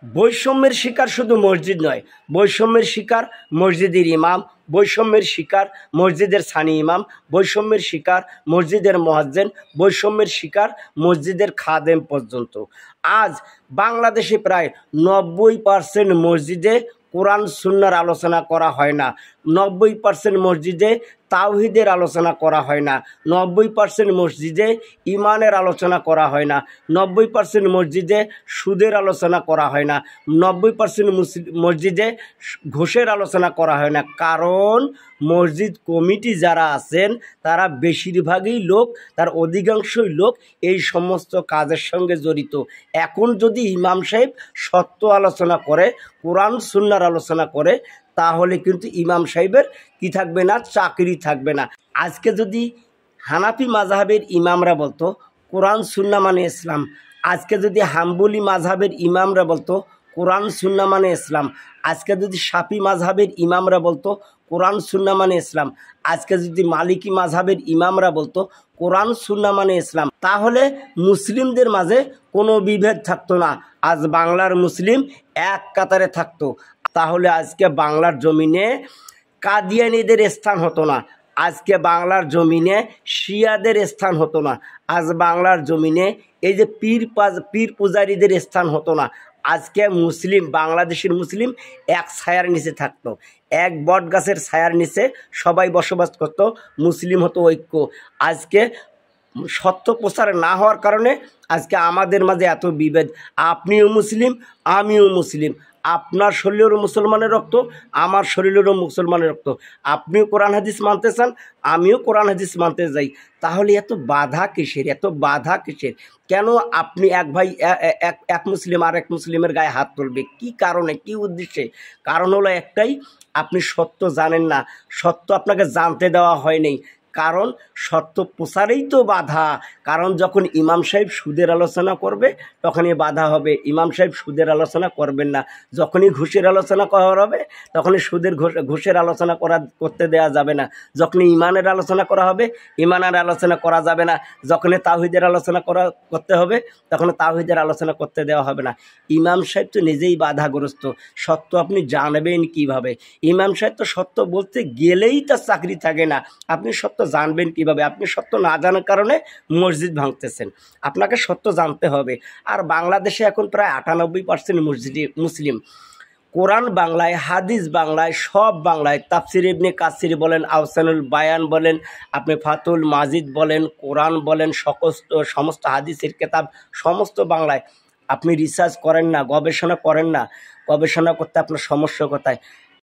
বৈষম্যের শিকার শুধু মসজিদ নয়, বৈষম্যের শিকার মসজিদের ইমাম, বৈষম্যের শিকার মসজিদের সানি ইমাম, বৈষম্যের শিকার মসজিদের মুয়াজ্জিন, বৈষম্যের শিকার মসজিদের খাদেম পর্যন্ত। আজ বাংলাদেশে প্রায় 90% মসজিদে কোরআন সুন্নাহর আলোচনা করা হয় না, 90% মসজিদে তাওহীদের আলোচনা করা হয় না, 90% মসজিদে ইমানের আলোচনা করা হয় না, 90% মসজিদে সুদের আলোচনা করা হয় না, 90% মসজিদে ঘুষের আলোচনা করা হয় না। কারণ মসজিদ কমিটি যারা আছেন তারা বেশিরভাগই লোক, তার অধিকাংশই লোক এই সমস্ত কাজের সঙ্গে জড়িত। এখন যদি ইমাম সাহেব সত্য আলোচনা করে, কোরআন সুন্নাহর আলোচনা করে, তাহলে কিন্তু ইমাম সাহেবের কি থাকবে না, চাকরি থাকবে না। আজকে যদি হানাফি মাযহাবের ইমামরা বলতো কোরআন সুন্নাহ মানে ইসলাম, আজকে যদি হাম্বলি মাযহাবের ইমামরা বলতো কোরআন সুন্নাহ মানে ইসলাম, আজকে যদি শাফি মাযহাবের ইমামরা বলতো কোরআন সুন্নাহ মানে ইসলাম, আজকে যদি মালিকি মাযহাবের ইমামরা বলতো কোরআন সুন্নাহ মানে ইসলাম, তাহলে মুসলিমদের মাঝে কোনো বিভেদ থাকতো না। আজ বাংলার মুসলিম এক কাতারে থাকতো। তাহলে আজকে বাংলার জমিনে কাদিয়ানীদের স্থান হতো না, আজকে বাংলার জমিনে শিয়াদের স্থান হতো না, আজ বাংলার জমিনে এই যে পীর পূজারীদের স্থান হতো না। আজকে মুসলিম, বাংলাদেশের মুসলিম এক ছায়ার নিচে থাকতো, এক বট গাছের ছায়ার নিচে সবাই বসবাস করত, মুসলিম হতো ঐক্য। আজকে সত্য প্রচার না হওয়ার কারণে আজকে আমাদের মাঝে এত বিভেদ। আপনিও মুসলিম, আমিও মুসলিম, আপনার শরীরেরও মুসলমানের রক্ত, আমার শরীরেরও মুসলমানের রক্ত, আপনিও কোরআন হাদিস মানতে চান, আমিও কোরআন হাদিস মানতে যাই, তাহলে এত বাধা কিসের, এত বাধা কিসের? কেন আপনি এক ভাই এক মুসলিম আর এক মুসলিমের গায়ে হাত তুলবে? কি কারণে, কি উদ্দেশ্যে? কারণ হলো একটাই, আপনি সত্য জানেন না, সত্য আপনাকে জানতে দেওয়া হয়নি। কারণ সত্য প্রচারেই তো বাধা। কারণ যখন ইমাম সাহেব সুদের আলোচনা করবে তখনই বাধা হবে। ইমাম সাহেব সুদের আলোচনা করবেন না, যখনই ঘুষের আলোচনা করা হবে তখনই ঘুষের আলোচনা করতে দেওয়া যাবে না, যখনই ইমানের আলোচনা করা হবে ইমানের আলোচনা করা যাবে না, যখনই তাওহীদের আলোচনা করতে হবে তখন তাওহীদের আলোচনা করতে দেওয়া হবে না। ইমাম সাহেব তো নিজেই বাধাগ্রস্ত। সত্য আপনি জানবেন কিভাবে? ইমাম সাহেব তো সত্য বলতে গেলেই তার চাকরি থাকে না। আপনি সত্য জানবেন কিভাবে? আপনি সত্য না জানার কারণে মসজিদ ভাঙতেছেন। আপনাকে সত্য জানতে হবে। আর বাংলাদেশে এখন প্রায় 98% মুসলিম। কোরআন বাংলায়, হাদিস বাংলায়, সব বাংলায়। তাফসির ইবনে কাসির বলেন, আহসানুল বায়ান বলেন, আপনি ফাতুল মাজিদ বলেন, কোরআন বলেন, সমস্ত হাদিসের কিতাব সমস্ত বাংলায়। আপনি রিসার্চ করেন না, গবেষণা করেন না, গবেষণা করতে আপনার সমস্যা কোথায়?